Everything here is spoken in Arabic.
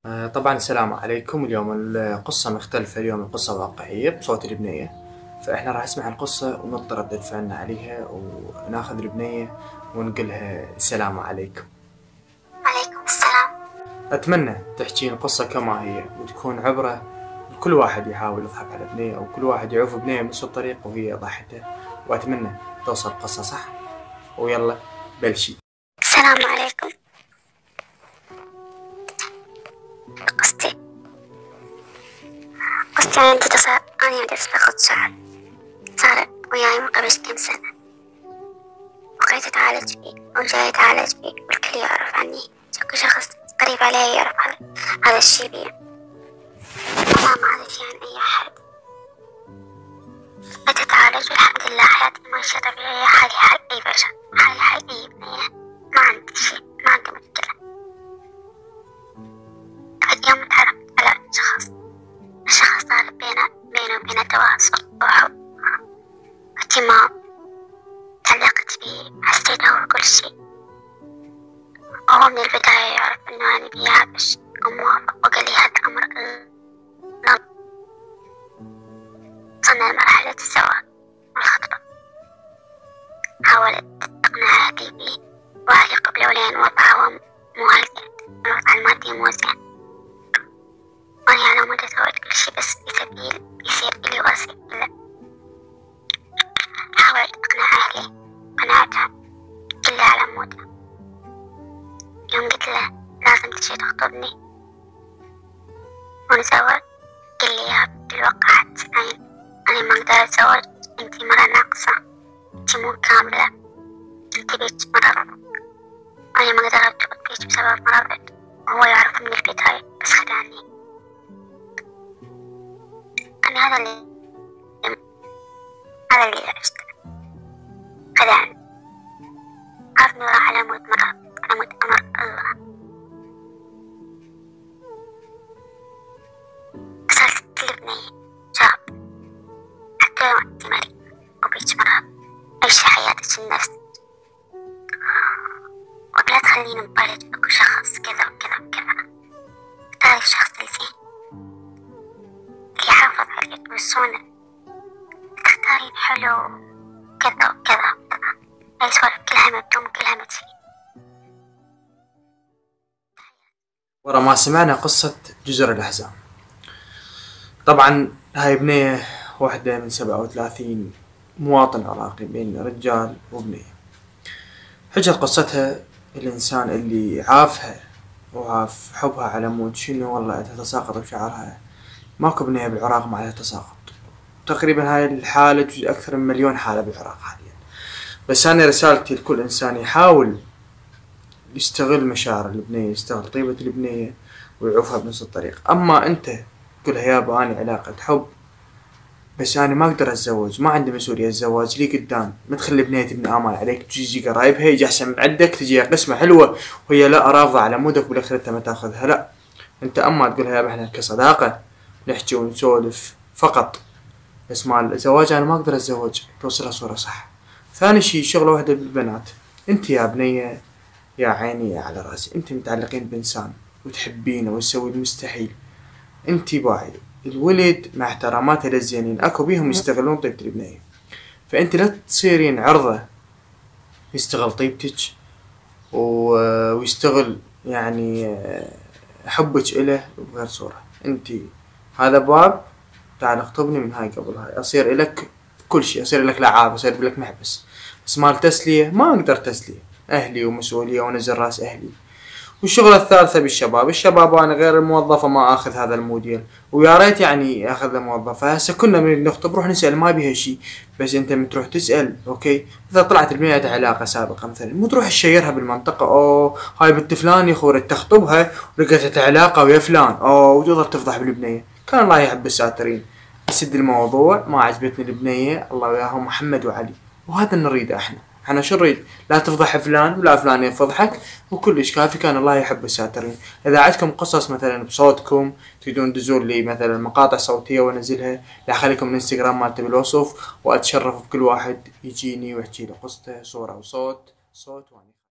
طبعا السلام عليكم. اليوم القصة مختلفة، اليوم القصة واقعية بصوت البنية، فإحنا راح نسمع القصة ونلقي ردة فعلنا عليها وناخذ البنية ونقولها السلام عليكم. عليكم السلام. أتمنى تحكين القصة كما هي وتكون عبرة لكل واحد يحاول يضحك على بنية أو كل واحد يعوف بنية بنفس الطريق وهي ضحكته، وأتمنى توصل القصة صح. ويلا بلشي. السلام عليكم. قصتي أنا بديت فقط شعر صار وياي من قبل كم سنة، وقيت أتعالج فيه وجاي أتعالج فيه والكل يعرف عني، كل شخص قريب علي يعرف هذا الشي بي، ما أعرف يعني أي أحد. بديت أتعالج والحمد لله حياتي ماشية طبيعية، حالي حال أي بشر، حالي حال أي بنية، ما عندي شي، ما عندي مشكلة. بعد يوم تعرفت على الشخص صار بينه وبينه تواصل وحب واهتمام، تعلقت بيه، حسيت هو كل شي، وهو من البداية يعرف إنه أنا بيابش وموافق، وقال لي هذا الأمر وصلنا لمرحلة الزواج والخطبة. حاولت أقنع أهلي بيه، وأهلي قبلوا لين وضعهم مو هالقد، الوضع المادي مو زين، وأنا على مود أتزوج كل شي بس بسبيل يصير إلي وأصير له. حاولت أقنع أهلي، قنعتهم كلها على مودها. يوم قلت له لازم تجي تخطبني ونتزوج، قال لي يا بالواقع عين أنا ما أقدر أتزوج، أنتي مرة ناقصة، أنتي مو كاملة، أنتي بيك مرض، أنا ما أقدر أرتبط بيك بسبب مرضك. وهو يعرف من البداية بس خدعني. أنا هذا اللي عشته، خدعني، عرفني وراح على مود مرض، على مود أمر الله. صرت تلبني شاب، حتى لو أنت مريض وبيك مرض، عيشي حياتك لنفسك، ولا تخليني مبالغ بكل شخص كذا وكذا وكذا. اختاري الشخص الزين اللي يحافظ عليك ويصونك، تختارين حلو كذا وكذا وكذا. هاي سوالف كلها مبدوم كلها متفيد. ورا ما سمعنا قصة جزر الأحزان، طبعا هاي بنية واحدة من 37 مواطن عراقي بين رجال وبنية. حجت قصتها الإنسان اللي عافها وعاف حبها على مود شنو والله تتساقط بشعرها. ماكو بنية بالعراق ما تتساقط، تقريبا هاي الحالة جزء أكثر من 1,000,000 حالة بالعراق حاليا. بس أنا رسالتي لكل إنسان يحاول يستغل مشاعر البنية، يستغل طيبة البنية ويعوفها بنفس الطريق. أما أنت تقولها يابا أنا علاقة حب بس أنا ما أقدر أتزوج، ما عندي مسؤولية الزواج لي قدام، ما تخلي بنية تبني آمال عليك، تجي قرايبها يجي أحسن من عندك، تجي قسمة حلوة وهي لا راضة على مودك وبالآخر أنت ما تاخذها. لا، أنت أما تقولها يابا إحنا كصداقة نحكي ونسولف فقط، بس مع الزواج أنا ما أقدر أتزوج، توصلها صورة صح. ثاني شي شغلة واحدة بالبنات، أنت يا بنية يا عيني يا على راسي، أنت متعلقين بإنسان وتحبينه وتسوي المستحيل، أنت باعي الولد مع احتراماته للزينين اكو بيهم يستغلون طيبة البنية، فأنت لا تصيرين عرضة يستغل طيبتك ويستغل يعني حبك إله بغير صورة. أنت هذا باب، تعال اخطبني من هاي قبل هاي، أصير إلك كل شي، أصير إلك لعاب، أصير إلك محبس، بس مال تسلية ما أقدر تسلية، أهلي ومسؤولية وأنزل راس أهلي. والشغلة الثالثة بالشباب، الشباب أنا غير الموظفة ما آخذ هذا الموديل، ويا ريت يعني آخذ الموظفة. هسه كنا من نخطب روح نسأل ما بيها شي، بس أنت من تروح تسأل أوكي إذا طلعت البنية علاقة سابقة مثلا، مو تروح تشيرها بالمنطقة أوه هاي بنت فلان يا أخوي تخطبها ولقيت علاقة ويا فلان أوه، وتظل تفضح بالبنية. كان الله يحب الساترين، أسد الموضوع، ما عجبتني البنية الله وياهم محمد وعلي، وهذا نريده احنا شو نريد؟ لا تفضح فلان ولا فلان يفضحك، وكلش كافي. كان الله يحب الساترين. اذا عندكم قصص مثلا بصوتكم تريدون تدزون لي مثلا مقاطع صوتيه وانزلها، لا خليكم الانستغرام مالتي بالوصف، واتشرف بكل واحد يجيني ويحكي لي قصته صوره وصوت صوت.